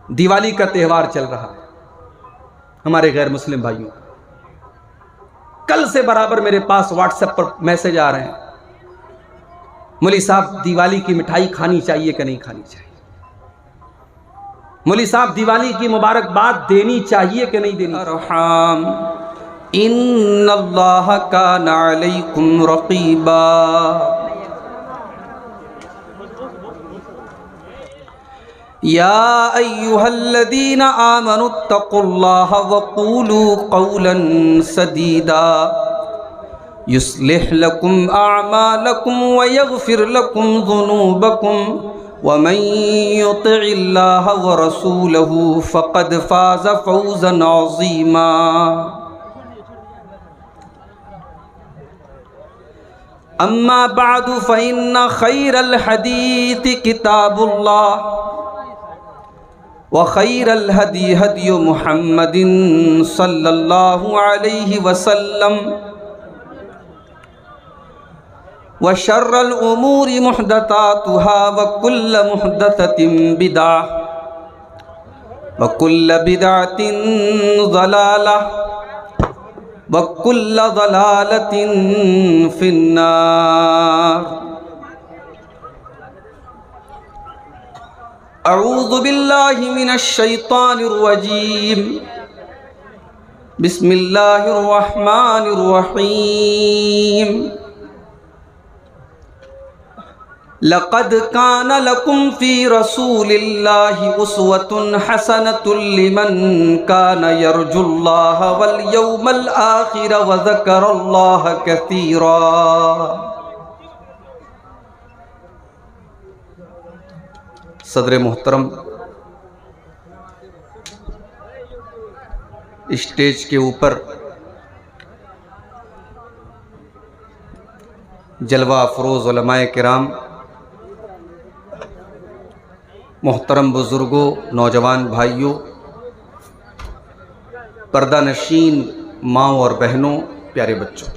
दिवाली का त्यौहार चल रहा है। हमारे गैर मुस्लिम भाइयों, कल से बराबर मेरे पास व्हाट्सएप पर मैसेज आ रहे हैं, मौलवी साहब दिवाली की मिठाई खानी चाहिए कि नहीं खानी चाहिए, मौलवी साहब दिवाली की मुबारकबाद देनी चाहिए कि नहीं देनी। अरहम इन्नल्लाह काना अलैकुम रक़ीबा। या अय्युहल्लज़ीना आमनुत्तक़ुल्लाह वक़ूलू क़ौलन सदीदा युस्लिह लकुम अअमालकुम व यग़फ़िर लकुम ज़ुनूबकुम वमन युतिइल्लाह व रसूलहु फ़क़द फ़ाज़ फ़ौज़न अज़ीमा। अम्मा बअदु फ़इन्न ख़ैरल हदीस किताबुल्लाह व खैरल हदी हदी मुहम्मदिन सल्लल्लाहु अलैहि वसल्लम व शर्रल उमूरि मुहदसातुहा व कुल्ल मुहदसतिन बिदअह व कुल्ल बिदअतिन ज़लालह व कुल्ल ज़लालतिन फिन्नार। अऊज़ु बिल्लाहि मिनश शैतानिर रजीम। बिस्मिल्लाहिर रहमानिर रहीम। लक़द कान लकुम फ़ी रसूलिल्लाहि उस्वतुन हसनतुन लिमन कान यरजुल्लाह वल यौमल आखिर व ज़करल्लाह कसीरा। सदर मोहतरम, स्टेज के ऊपर जलवा अफरोज़ उलमाए किराम, मोहतरम बुज़ुर्गों, नौजवान भाइयों, पर्दा नशीन माँओं और बहनों, प्यारे बच्चों,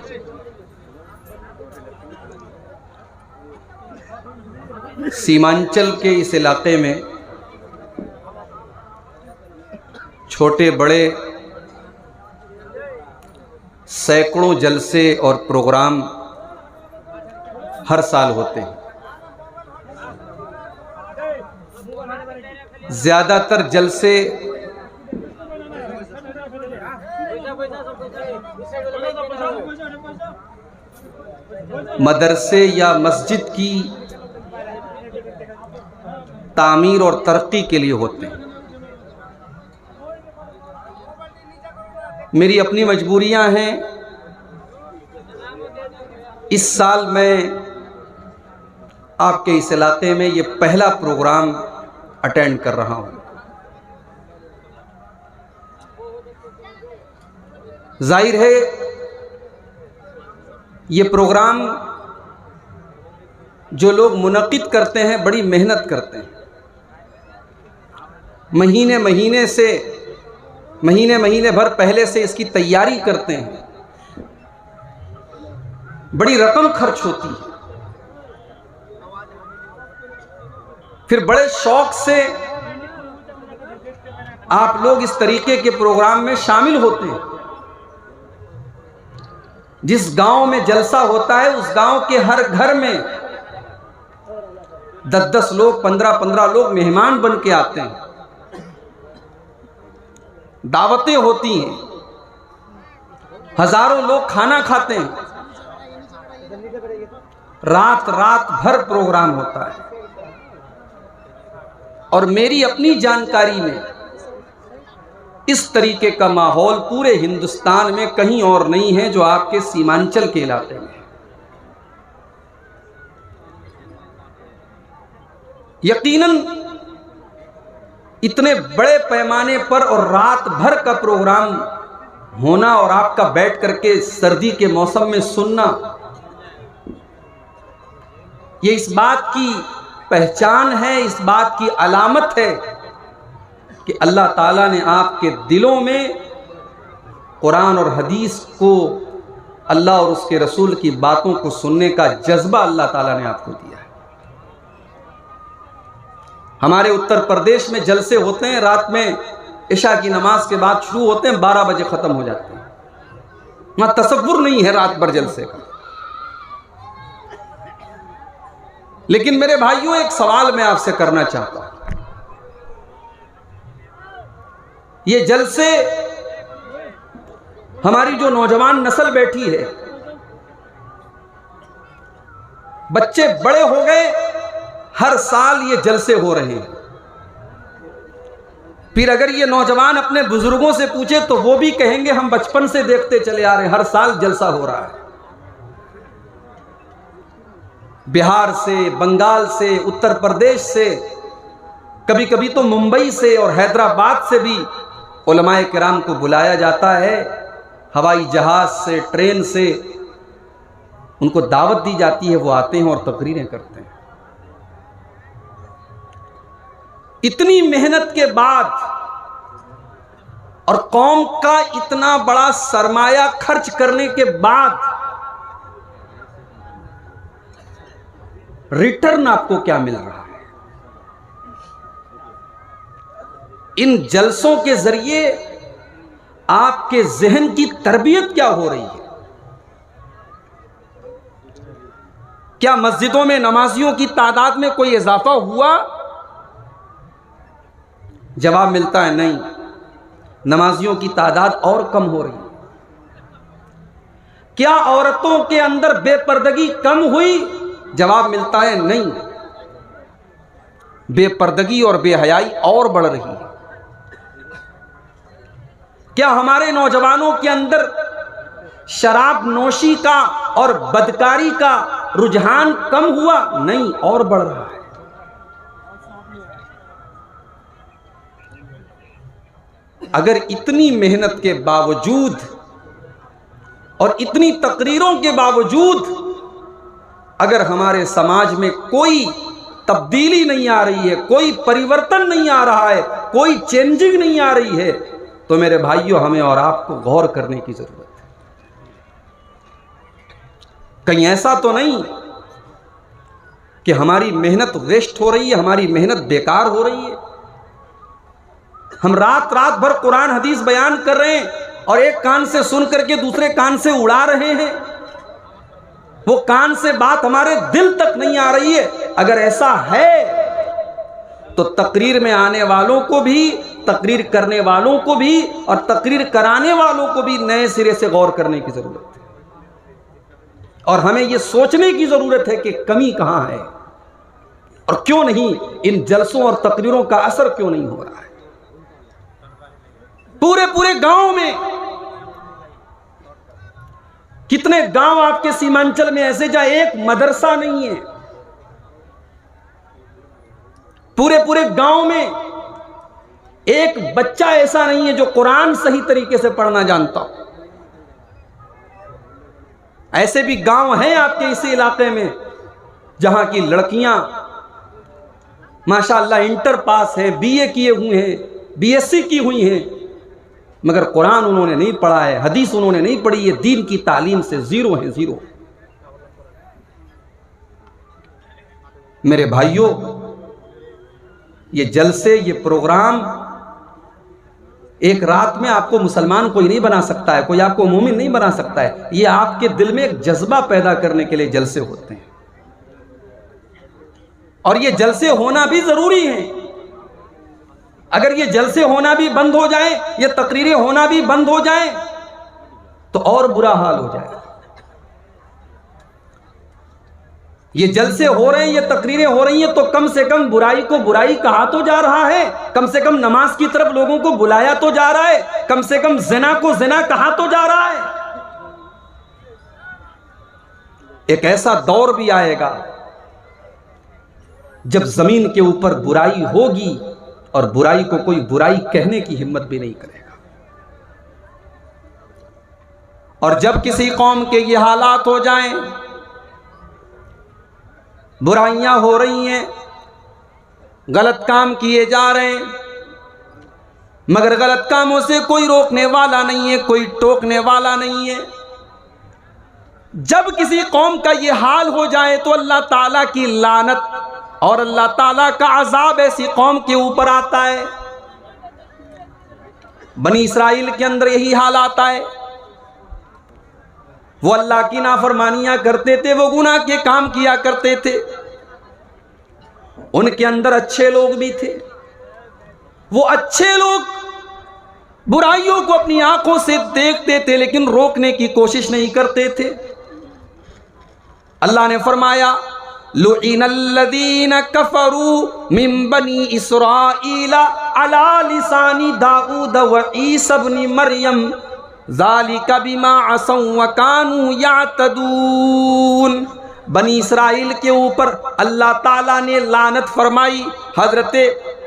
सीमांचल के इस इलाके में छोटे बड़े सैकड़ों जलसे और प्रोग्राम हर साल होते हैं। ज़्यादातर जलसे मदरसे या मस्जिद की तामीर और तरक्की के लिए होते हैं। मेरी अपनी मजबूरियां हैं। इस साल मैं आपके इस इलाके में ये पहला प्रोग्राम अटेंड कर रहा हूं। जाहिर है ये प्रोग्राम जो लोग मुनक़िद करते हैं बड़ी मेहनत करते हैं, महीने महीने भर पहले से इसकी तैयारी करते हैं, बड़ी रकम खर्च होती है, फिर बड़े शौक से आप लोग इस तरीके के प्रोग्राम में शामिल होते हैं। जिस गांव में जलसा होता है उस गांव के हर घर में 10-10 लोग, 15-15 लोग मेहमान बन के आते हैं, दावतें होती हैं, हजारों लोग खाना खाते हैं, रात भर प्रोग्राम होता है। और मेरी अपनी जानकारी में इस तरीके का माहौल पूरे हिंदुस्तान में कहीं और नहीं है जो आपके सीमांचल के इलाके में है। यकीनन इतने बड़े पैमाने पर और रात भर का प्रोग्राम होना और आपका बैठ करके सर्दी के मौसम में सुनना, ये इस बात की पहचान है, इस बात की अलामत है कि अल्लाह ताला ने आपके दिलों में कुरान और हदीस को, अल्लाह और उसके रसूल की बातों को सुनने का जज्बा अल्लाह ताला ने आपको दिया है। हमारे उत्तर प्रदेश में जलसे होते हैं, रात में इशा की नमाज के बाद शुरू होते हैं, 12 बजे खत्म हो जाते हैं। वहां तसव्वुर नहीं है रात भर जलसे का। लेकिन मेरे भाइयों, एक सवाल मैं आपसे करना चाहता हूं। ये जलसे, हमारी जो नौजवान नस्ल बैठी है, बच्चे बड़े हो गए, हर साल ये जलसे हो रहे हैं। फिर अगर ये नौजवान अपने बुजुर्गों से पूछे तो वो भी कहेंगे हम बचपन से देखते चले आ रहे हैं, हर साल जलसा हो रहा है। बिहार से, बंगाल से, उत्तर प्रदेश से, कभी कभी तो मुंबई से और हैदराबाद से भी उलमाए किराम को बुलाया जाता है। हवाई जहाज से, ट्रेन से उनको दावत दी जाती है, वो आते हैं और तकरीरें करते हैं। इतनी मेहनत के बाद और कौम का इतना बड़ा सरमाया खर्च करने के बाद रिटर्न आपको क्या मिल रहा है? इन जलसों के जरिए आपके जहन की तरबियत क्या हो रही है? क्या मस्जिदों में नमाजियों की तादाद में कोई इजाफा हुआ? जवाब मिलता है नहीं, नमाजियों की तादाद और कम हो रही है। क्या औरतों के अंदर बेपर्दगी कम हुई? जवाब मिलता है नहीं, बेपर्दगी और बेहयाई और बढ़ रही है। क्या हमारे नौजवानों के अंदर शराब नोशी का और बदकारी का रुझान कम हुआ? नहीं, और बढ़ रहा है। अगर इतनी मेहनत के बावजूद और इतनी तकरीरों के बावजूद अगर हमारे समाज में कोई तब्दीली नहीं आ रही है, कोई परिवर्तन नहीं आ रहा है, कोई चेंजिंग नहीं आ रही है, तो मेरे भाइयों, हमें और आपको गौर करने की जरूरत है। कहीं ऐसा तो नहीं कि हमारी मेहनत वेस्ट हो रही है, हमारी मेहनत बेकार हो रही है। हम रात रात भर कुरान हदीस बयान कर रहे हैं और एक कान से सुन करके दूसरे कान से उड़ा रहे हैं। वो कान से बात हमारे दिल तक नहीं आ रही है। अगर ऐसा है तो तकरीर में आने वालों को भी, तकरीर करने वालों को भी और तकरीर कराने वालों को भी नए सिरे से गौर करने की जरूरत है। और हमें यह सोचने की जरूरत है कि कमी कहां है और क्यों नहीं, इन जलसों और तकरीरों का असर क्यों नहीं हो रहा है। पूरे पूरे गांव में, कितने गांव आपके सीमांचल में ऐसे जहां एक मदरसा नहीं है। पूरे पूरे गांव में एक बच्चा ऐसा नहीं है जो कुरान सही तरीके से पढ़ना जानता हो। ऐसे भी गांव हैं आपके इसी इलाके में जहां की लड़कियां माशाअल्लाह इंटर पास है, बीए किए हुए हैं, बीएससी की हुई हैं, मगर कुरान उन्होंने नहीं पढ़ा है, हदीस उन्होंने नहीं पढ़ी है, दीन की तालीम से जीरो है, जीरो। मेरे भाइयों, ये जलसे, ये प्रोग्राम एक रात में आपको मुसलमान कोई नहीं बना सकता है, कोई आपको मोमिन नहीं बना सकता है। ये आपके दिल में एक जज्बा पैदा करने के लिए जलसे होते हैं और ये जलसे होना भी जरूरी है। अगर ये जलसे होना भी बंद हो जाए, ये तकरीरें होना भी बंद हो जाए तो और बुरा हाल हो जाएगा। ये जलसे हो रहे हैं, ये तकरीरें हो रही हैं, तो कम से कम बुराई को बुराई कहा तो जा रहा है, कम से कम नमाज की तरफ लोगों को बुलाया तो जा रहा है, कम से कम ज़िना को ज़िना कहा तो जा रहा है। एक ऐसा दौर भी आएगा जब जमीन के ऊपर बुराई होगी और बुराई को कोई बुराई कहने की हिम्मत भी नहीं करेगा। और जब किसी कौम के ये हालात हो जाएं, बुराइयां हो रही हैं, गलत काम किए जा रहे हैं, मगर गलत कामों से कोई रोकने वाला नहीं है, कोई टोकने वाला नहीं है। जब किसी कौम का ये हाल हो जाए तो अल्लाह ताला की लानत और अल्लाह ताला का अजाब ऐसी कौम के ऊपर आता है। बनी इसराइल के अंदर यही हाल आता है। वो अल्लाह की नाफरमानियां करते थे, वो गुनाह के काम किया करते थे। उनके अंदर अच्छे लोग भी थे। वो अच्छे लोग बुराइयों को अपनी आंखों से देखते थे लेकिन रोकने की कोशिश नहीं करते थे। अल्लाह ने फरमाया लुइनल्लज़ीन कफरू मिन बनी इसराईल अला लिसानी दाऊद व ईसा इब्न मरियम ज़ालिका बिमा असौ व कानू यातदून। बनी इसराइल के ऊपर अल्लाह ताला ने लानत फरमाई हजरत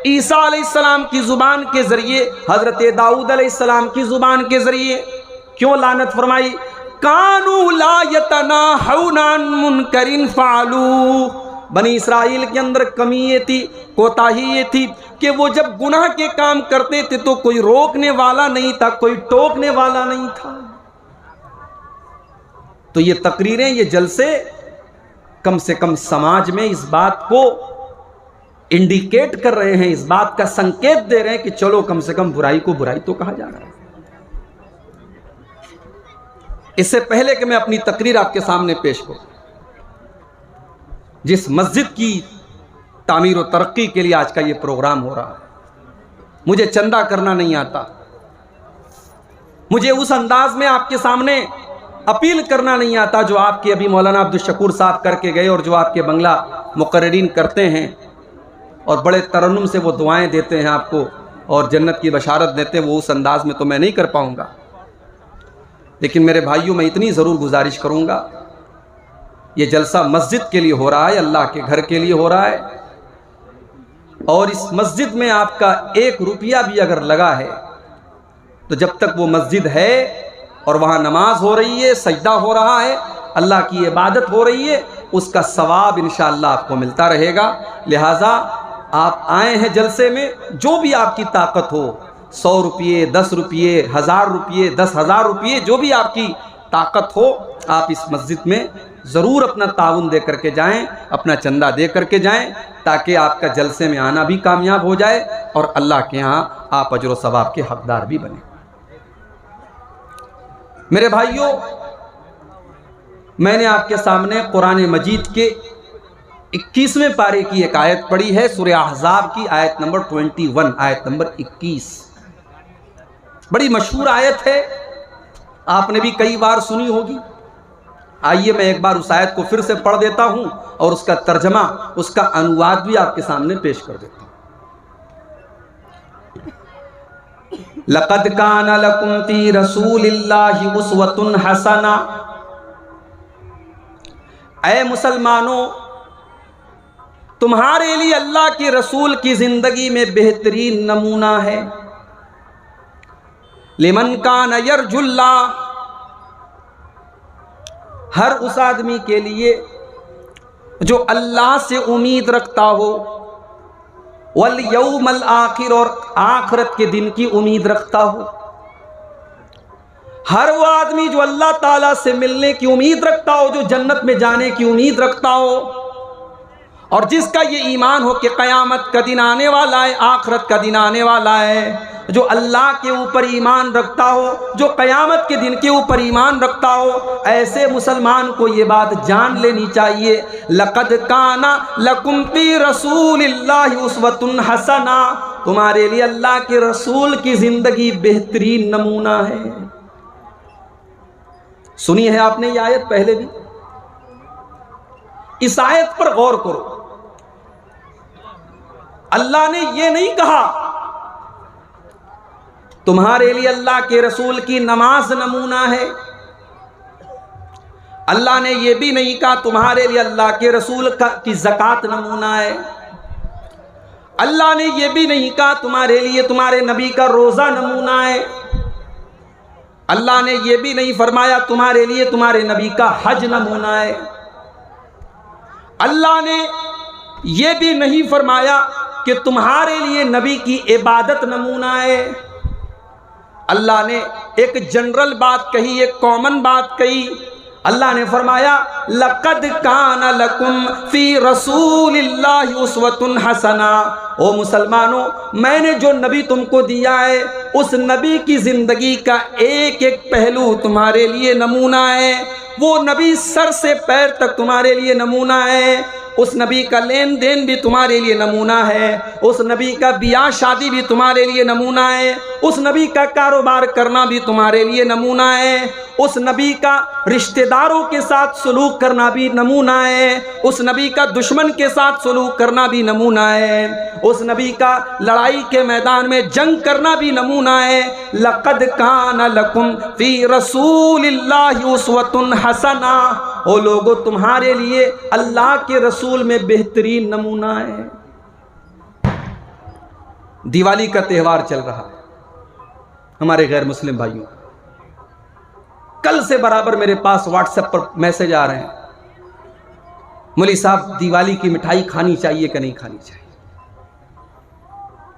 ईसा अलैहिस्सलाम की जुबान के जरिए, हजरत दाऊद अलैहिस्सलाम की जुबान के जरिए। क्यों लानत फरमाई? कानू ला यतनाहौना अन मुनकरिन फ़अलू। बनी इसराइल के अंदर कमी ये थी, कोताही ये थी कि वो जब गुनाह के काम करते थे तो कोई रोकने वाला नहीं था, कोई टोकने वाला नहीं था। तो ये तकरीरें, ये जलसे कम से कम समाज में इस बात को इंडिकेट कर रहे हैं, इस बात का संकेत दे रहे हैं कि चलो कम से कम बुराई को बुराई तो कहा जा रहा है। इससे पहले कि मैं अपनी तकरीर आपके सामने पेश करूं, जिस मस्जिद की तामीर और तरक्की के लिए आज का ये प्रोग्राम हो रहा है, मुझे चंदा करना नहीं आता, मुझे उस अंदाज में आपके सामने अपील करना नहीं आता जो आपके अभी मौलाना अब्दुल शकूर साहब करके गए और जो आपके बंगला मुकर्रिरीन करते हैं और बड़े तरन्नुम से वो दुआएं देते हैं आपको और जन्नत की बशारत देते हैं। वो उस अंदाज में तो मैं नहीं कर पाऊंगा, लेकिन मेरे भाइयों मैं इतनी ज़रूर गुजारिश करूंगा, ये जलसा मस्जिद के लिए हो रहा है, अल्लाह के घर के लिए हो रहा है, और इस मस्जिद में आपका 1 रुपया भी अगर लगा है तो जब तक वो मस्जिद है और वहाँ नमाज हो रही है, सजदा हो रहा है, अल्लाह की इबादत हो रही है, उसका सवाब इंशाअल्लाह आपको मिलता रहेगा। लिहाजा आप आए हैं जलसे में, जो भी आपकी ताकत हो, 100 रुपये, 10 रुपये, 1000 रुपये, 10,000 रुपये, जो भी आपकी ताकत हो, आप इस मस्जिद में ज़रूर अपना ताउन दे करके जाएं, अपना चंदा दे करके जाएं, ताकि आपका जलसे में आना भी कामयाब हो जाए और अल्लाह के यहाँ आप अजर व सवाब के हकदार भी बने। मेरे भाइयों, मैंने आपके सामने कुरान मजीद के 21वें पारे की एक आयत पढ़ी है, सूरह अहज़ाब की आयत नंबर 21, आयत नंबर 21। बड़ी मशहूर आयत है, आपने भी कई बार सुनी होगी। आइए मैं एक बार उस आयत को फिर से पढ़ देता हूं और उसका तर्जमा, उसका अनुवाद भी आपके सामने पेश कर देता हूं। लक़द काना लकुम फ़ी रसूलिल्लाहि उस्वतुन हसना। ऐ मुसलमानों, तुम्हारे लिए अल्लाह के रसूल की जिंदगी में बेहतरीन नमूना है। लिमन कान यरजुल्लाह, हर उस आदमी के लिए जो अल्लाह से उम्मीद रखता हो, वल यौमल आखिर, और आखिरत के दिन की उम्मीद रखता हो। हर वो आदमी जो अल्लाह ताला से मिलने की उम्मीद रखता हो, जो जन्नत में जाने की उम्मीद रखता हो, और जिसका ये ईमान हो कि क़यामत का दिन आने वाला है, आखिरत का दिन आने वाला है, जो अल्लाह के ऊपर ईमान रखता हो, जो क़यामत के दिन के ऊपर ईमान रखता हो, ऐसे मुसलमान को ये बात जान लेनी चाहिए, लक़द काना लकुम फ़ी रसूलिल्लाहि उस्वतुन हसना, तुम्हारे लिए अल्लाह के रसूल की ज़िंदगी बेहतरीन नमूना है। सुनी है आपने ये आयत पहले भी? इस आयत पर गौर करो। अल्लाह ने ये नहीं कहा तुम्हारे लिए अल्लाह के रसूल की नमाज नमूना है। अल्लाह ने यह भी नहीं कहा तुम्हारे लिए अल्लाह के रसूल की ज़कात नमूना है। अल्लाह ने यह भी नहीं कहा तुम्हारे लिए तुम्हारे नबी का रोज़ा नमूना है। अल्लाह ने यह भी नहीं फरमाया तुम्हारे लिए तुम्हारे नबी का हज नमूना है। अल्लाह ने यह भी नहीं फरमाया कि तुम्हारे लिए नबी की इबादत नमूना है। अल्लाह ने एक जनरल बात कही, एक कॉमन बात कही, अल्लाह ने फरमाया लक़द कान लकुम फ़ी रसूलिल्लाहि उस्वतुन हसना। ओ मुसलमानों, मैंने जो नबी तुमको दिया है उस नबी की ज़िंदगी का एक एक पहलू तुम्हारे लिए नमूना है। वो नबी सर से पैर तक तुम्हारे लिए नमूना है। उस नबी का लेन देन भी तुम्हारे लिए नमूना है। उस नबी का ब्याह शादी भी तुम्हारे लिए नमूना है। उस नबी का कारोबार करना भी तुम्हारे लिए नमूना है। उस नबी का रिश्तेदारों के साथ सलूक करना भी नमूना है। उस नबी का दुश्मन के साथ सलूक करना भी नमूना है। उस नबी का लड़ाई के मैदान में जंग करना भी नमूना है। लक़द कान लकुम फ़ी रसूलिल्लाहि उस्वतुन हसना। ओ लोगों, तुम्हारे लिए अल्लाह के रसूल में बेहतरीन नमूना है। दिवाली का त्यौहार चल रहा है हमारे गैर मुस्लिम भाइयों। कल से बराबर मेरे पास व्हाट्सएप पर मैसेज आ रहे हैं, मौलवी साहब दिवाली की मिठाई खानी चाहिए कि नहीं खानी चाहिए,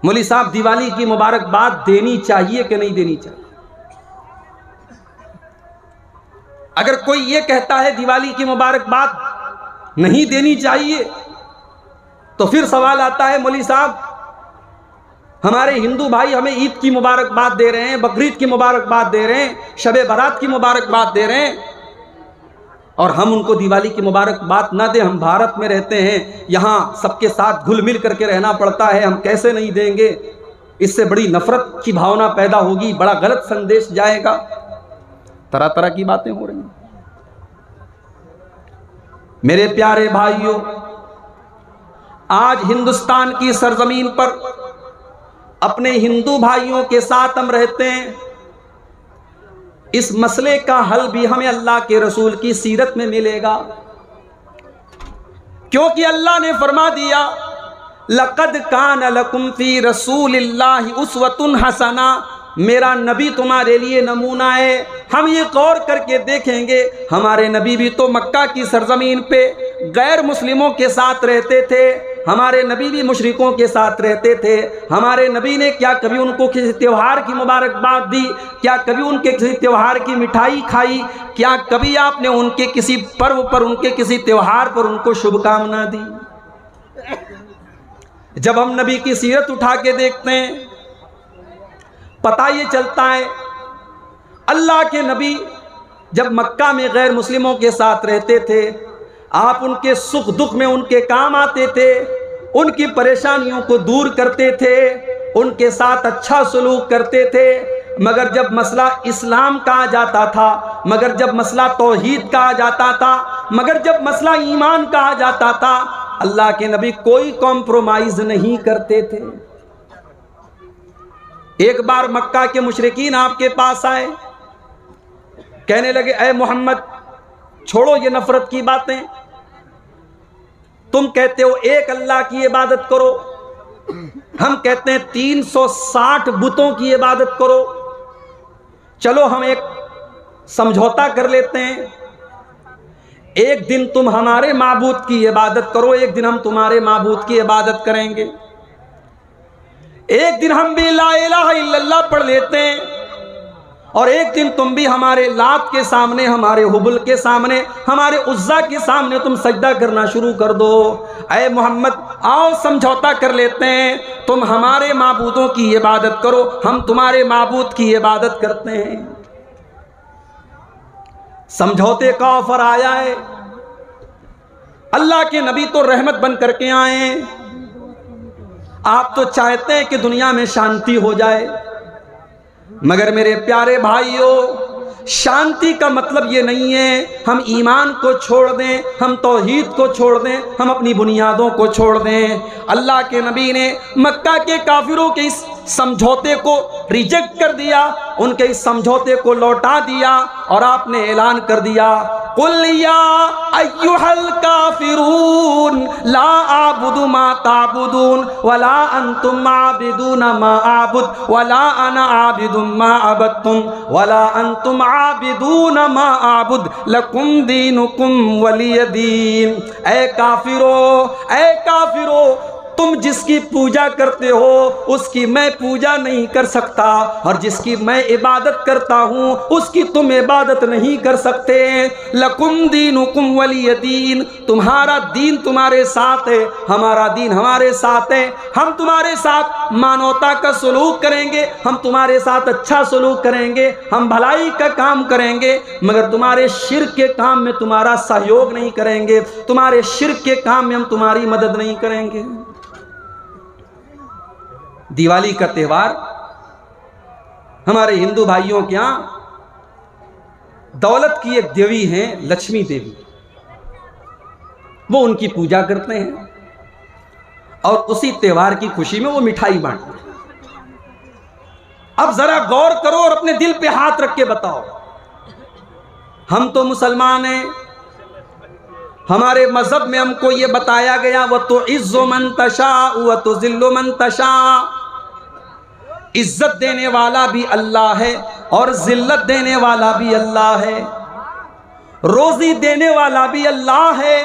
मौलवी साहब दिवाली की मुबारकबाद देनी चाहिए कि नहीं देनी चाहिए। अगर कोई ये कहता है दिवाली की मुबारकबाद नहीं देनी चाहिए, तो फिर सवाल आता है मौलवी साहब हमारे हिंदू भाई हमें ईद की मुबारकबाद दे रहे हैं, बकरीद की मुबारकबाद दे रहे हैं, शबे बारात की मुबारकबाद दे रहे हैं, और हम उनको दिवाली की मुबारकबाद ना दें। हम भारत में रहते हैं, यहाँ सबके साथ घुल मिल करके रहना पड़ता है, हम कैसे नहीं देंगे? इससे बड़ी नफरत की भावना पैदा होगी, बड़ा गलत संदेश जाएगा। तरह तरह की बातें हो रही हैं। मेरे प्यारे भाइयों, आज हिंदुस्तान की सरजमीन पर अपने हिंदू भाइयों के साथ हम रहते हैं। इस मसले का हल भी हमें अल्लाह के रसूल की सीरत में मिलेगा, क्योंकि अल्लाह ने फरमा दिया लक़द कान लकुम फ़ी रसूलिल्लाहि उस्वतुन हसना। मेरा नबी तुम्हारे लिए नमूना है। हम ये गौर करके देखेंगे, हमारे नबी भी तो मक्का की सरजमीन पे गैर मुस्लिमों के साथ रहते थे, हमारे नबी भी मुशरिकों के साथ रहते थे। हमारे नबी ने क्या कभी उनको किसी त्यौहार की मुबारकबाद दी? क्या कभी उनके किसी त्यौहार की मिठाई खाई? क्या कभी आपने उनके किसी पर्व पर, उनके किसी त्यौहार पर उनको शुभकामना दी? जब हम नबी की सीरत उठा के देखते हैं, पता ये चलता है अल्लाह के नबी जब मक्का में गैर मुस्लिमों के साथ रहते थे, आप उनके सुख दुख में उनके काम आते थे, उनकी परेशानियों को दूर करते थे, उनके साथ अच्छा सलूक करते थे। मगर जब मसला इस्लाम का आ जाता था, मगर जब मसला तौहीद का आ जाता था, मगर जब मसला ईमान का आ जाता था, अल्लाह के नबी कोई कॉम्प्रोमाइज नहीं करते थे। एक बार मक्का के मुशरिकीन आपके पास आए, कहने लगे ऐ मोहम्मद छोड़ो ये नफरत की बातें, तुम कहते हो एक अल्लाह की इबादत करो, हम कहते हैं 360 बुतों की इबादत करो। चलो हम एक समझौता कर लेते हैं, एक दिन तुम हमारे माबूद की इबादत करो, एक दिन हम तुम्हारे माबूद की इबादत करेंगे। एक दिन हम भी ला इलाहा इल्लल्लाह पढ़ लेते हैं, और एक दिन तुम भी हमारे लात के सामने, हमारे हुबुल के सामने, हमारे उज्जा के सामने तुम सजदा करना शुरू कर दो। ऐ मोहम्मद आओ समझौता कर लेते हैं, तुम हमारे माबूदों की इबादत करो, हम तुम्हारे माबूद की इबादत करते हैं। समझौते का ऑफर आया है। अल्लाह के नबी तो रहमत बन करके आए हैं। आप तो चाहते हैं कि दुनिया में शांति हो जाए, मगर मेरे प्यारे भाइयों, शांति का मतलब ये नहीं है हम ईमान को छोड़ दें, हम तौहीद को छोड़ दें, हम अपनी बुनियादों को छोड़ दें। अल्लाह के नबी ने मक्का के काफिरों के इस समझौते को रिजेक्ट कर दिया, उनके इस समझौते को लौटा दिया, और आपने ऐलान कर दिया कुल या अय्युहल काफिरून ला आबुदु मा ताबुदून वला अंतुम आबिदून मा आबुद वला अना आबिदुम मा अबदतुम वला अंतुम आबिदून मा आबुद लकुम दीनुकुम वलिय दीन। ऐ काफिरो तुम जिसकी पूजा करते हो उसकी मैं पूजा नहीं कर सकता, और जिसकी मैं इबादत करता हूँ उसकी तुम इबादत नहीं कर सकते। लकुम दीनुकुम वलिय दीन, तुम्हारा दीन तुम्हारे साथ है, हमारा दीन हमारे साथ है। हम तुम्हारे साथ मानवता का सलूक करेंगे, हम तुम्हारे साथ अच्छा सलूक करेंगे, हम भलाई का काम करेंगे, मगर तुम्हारे शिर्क के काम में तुम्हारा सहयोग नहीं करेंगे, तुम्हारे शिर्क के काम में हम तुम्हारी मदद नहीं करेंगे। दिवाली का त्यौहार हमारे हिंदू भाइयों के यहां दौलत की एक देवी हैं लक्ष्मी देवी, वो उनकी पूजा करते हैं और उसी त्यौहार की खुशी में वो मिठाई बांटते हैं। अब जरा गौर करो और अपने दिल पे हाथ रख के बताओ, हम तो मुसलमान हैं, हमारे मजहब में हमको ये बताया गया वह तो इज्जो मन तशा वह तो जिल्लो मन तशा, इज्जत देने वाला भी अल्लाह है और जिल्लत देने वाला भी अल्लाह है, रोजी देने वाला भी अल्लाह है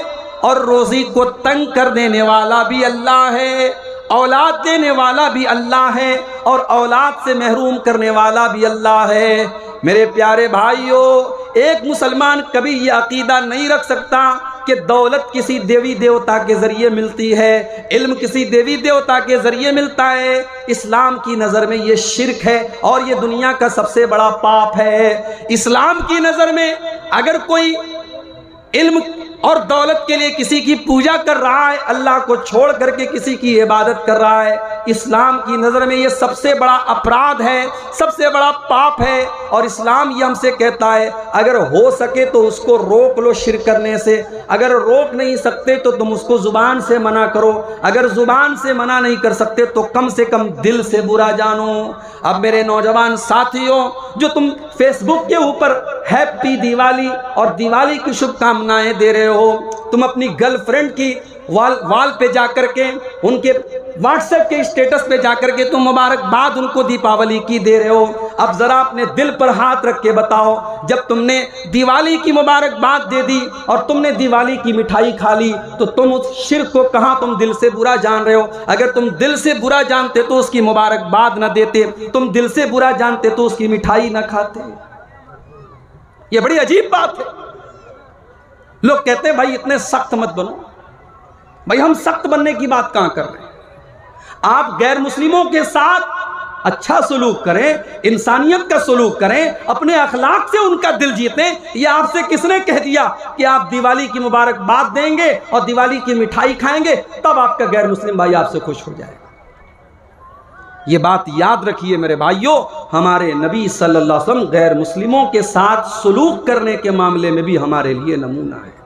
और रोजी को तंग कर देने वाला भी अल्लाह है, औलाद देने वाला भी अल्लाह है और औलाद से महरूम करने वाला भी अल्लाह है। मेरे प्यारे भाइयों, एक मुसलमान कभी ये अकीदा नहीं रख सकता कि दौलत किसी देवी देवता के ज़रिए मिलती है, इल्म किसी देवी देवता के ज़रिए मिलता है। इस्लाम की नज़र में ये शिर्क है और ये दुनिया का सबसे बड़ा पाप है। इस्लाम की नज़र में अगर कोई इल्म और दौलत के लिए किसी की पूजा कर रहा है, अल्लाह को छोड़ करके किसी की इबादत कर रहा है, इस्लाम की नज़र में ये सबसे बड़ा अपराध है, सबसे बड़ा पाप है। और इस्लाम ये हमसे कहता है अगर हो सके तो उसको रोक लो शिर्क करने से, अगर रोक नहीं सकते तो तुम उसको ज़ुबान से मना करो, अगर ज़ुबान से मना नहीं कर सकते तो कम से कम दिल से बुरा जानो। अब मेरे नौजवान साथियों, जो तुम फेसबुक के ऊपर हैप्पी दिवाली और दिवाली की शुभकामनाएं दे रहे हो, तुम अपनी गर्लफ्रेंड की वाल पे जाकर के, उनके व्हाट्सएप के स्टेटस पे जाकर के तुम मुबारकबाद उनको दीपावली की दे रहे हो। अब जरा अपने दिल पर हाथ रख के बताओ, जब तुमने दिवाली की मुबारकबाद दे दी और तुमने दिवाली की मिठाई खा ली तो तुम उस शिर्क को कहां तुम दिल से बुरा जान रहे हो? अगर तुम दिल से बुरा जानते तो उसकी मुबारकबाद न देते, तुम दिल से बुरा जानते तो उसकी मिठाई न खाते। ये बड़ी अजीब बात है। लोग कहते हैं भाई इतने सख्त मत बनो। भाई हम सख्त बनने की बात कहां कर रहे हैं? आप गैर मुस्लिमों के साथ अच्छा सलूक करें, इंसानियत का सलूक करें, अपने अखलाक से उनका दिल जीतें। ये आपसे किसने कह दिया कि आप दिवाली की मुबारकबाद देंगे और दिवाली की मिठाई खाएंगे तब आपका गैर मुस्लिम भाई आपसे खुश हो जाएगा? ये बात याद रखिए मेरे भाइयों, हमारे नबी सल्लल्लाहु अलैहि वसल्लम गैर मुस्लिमों के साथ सलूक करने के मामले में भी हमारे लिए नमूना है।